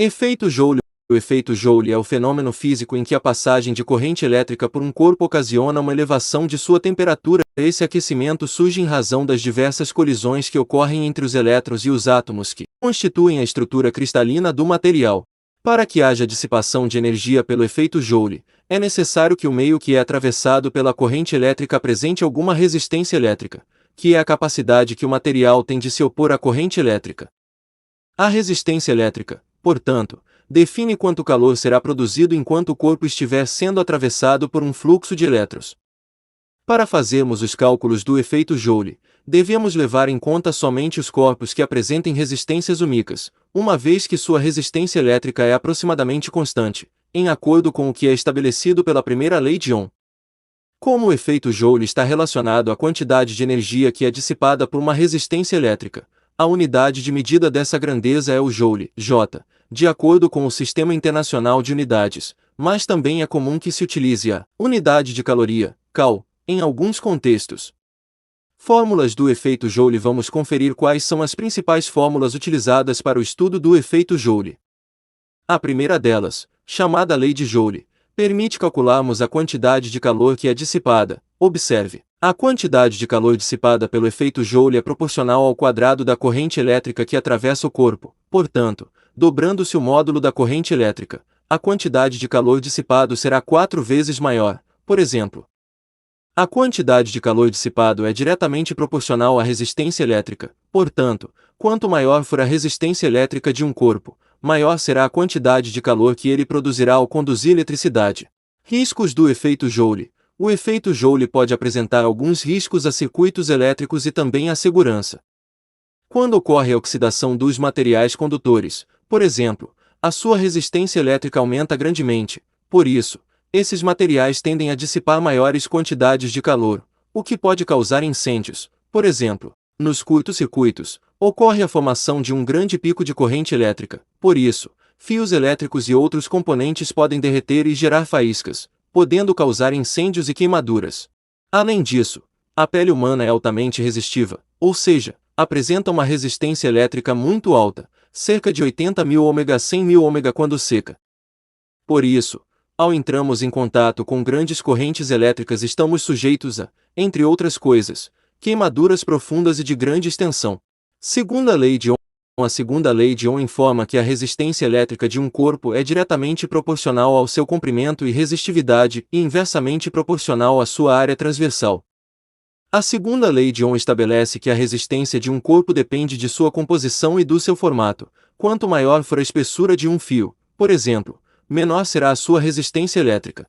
Efeito Joule. O efeito Joule é o fenômeno físico em que a passagem de corrente elétrica por um corpo ocasiona uma elevação de sua temperatura. Esse aquecimento surge em razão das diversas colisões que ocorrem entre os elétrons e os átomos que constituem a estrutura cristalina do material. Para que haja dissipação de energia pelo efeito Joule, é necessário que o meio que é atravessado pela corrente elétrica apresente alguma resistência elétrica, que é a capacidade que o material tem de se opor à corrente elétrica. A resistência elétrica, portanto, define quanto calor será produzido enquanto o corpo estiver sendo atravessado por um fluxo de elétrons. Para fazermos os cálculos do efeito Joule, devemos levar em conta somente os corpos que apresentem resistências únicas, uma vez que sua resistência elétrica é aproximadamente constante, em acordo com o que é estabelecido pela primeira lei de Ohm. Como o efeito Joule está relacionado à quantidade de energia que é dissipada por uma resistência elétrica, a unidade de medida dessa grandeza é o Joule, J, de acordo com o Sistema Internacional de Unidades, mas também é comum que se utilize a unidade de caloria, Cal, em alguns contextos. Fórmulas do efeito Joule. Vamos conferir quais são as principais fórmulas utilizadas para o estudo do efeito Joule. A primeira delas, chamada Lei de Joule, permite calcularmos a quantidade de calor que é dissipada. Observe, a quantidade de calor dissipada pelo efeito Joule é proporcional ao quadrado da corrente elétrica que atravessa o corpo. Portanto, dobrando-se o módulo da corrente elétrica, a quantidade de calor dissipado será 4 vezes maior. Por exemplo, a quantidade de calor dissipado é diretamente proporcional à resistência elétrica. Portanto, quanto maior for a resistência elétrica de um corpo, maior será a quantidade de calor que ele produzirá ao conduzir eletricidade. Riscos do efeito Joule. O efeito Joule pode apresentar alguns riscos a circuitos elétricos e também à segurança. Quando ocorre a oxidação dos materiais condutores, por exemplo, a sua resistência elétrica aumenta grandemente. Por isso, esses materiais tendem a dissipar maiores quantidades de calor, o que pode causar incêndios. Por exemplo, nos curtos-circuitos, ocorre a formação de um grande pico de corrente elétrica. Por isso, fios elétricos e outros componentes podem derreter e gerar faíscas, podendo causar incêndios e queimaduras. Além disso, a pele humana é altamente resistiva, ou seja, apresenta uma resistência elétrica muito alta, cerca de 80.000 ômega 100.000 ômega quando seca. Por isso, ao entrarmos em contato com grandes correntes elétricas estamos sujeitos a, entre outras coisas, queimaduras profundas e de grande extensão. Segunda lei de Ohm. A segunda lei de Ohm informa que a resistência elétrica de um corpo é diretamente proporcional ao seu comprimento e resistividade e inversamente proporcional à sua área transversal. A segunda lei de Ohm estabelece que a resistência de um corpo depende de sua composição e do seu formato. Quanto maior for a espessura de um fio, por exemplo, menor será a sua resistência elétrica.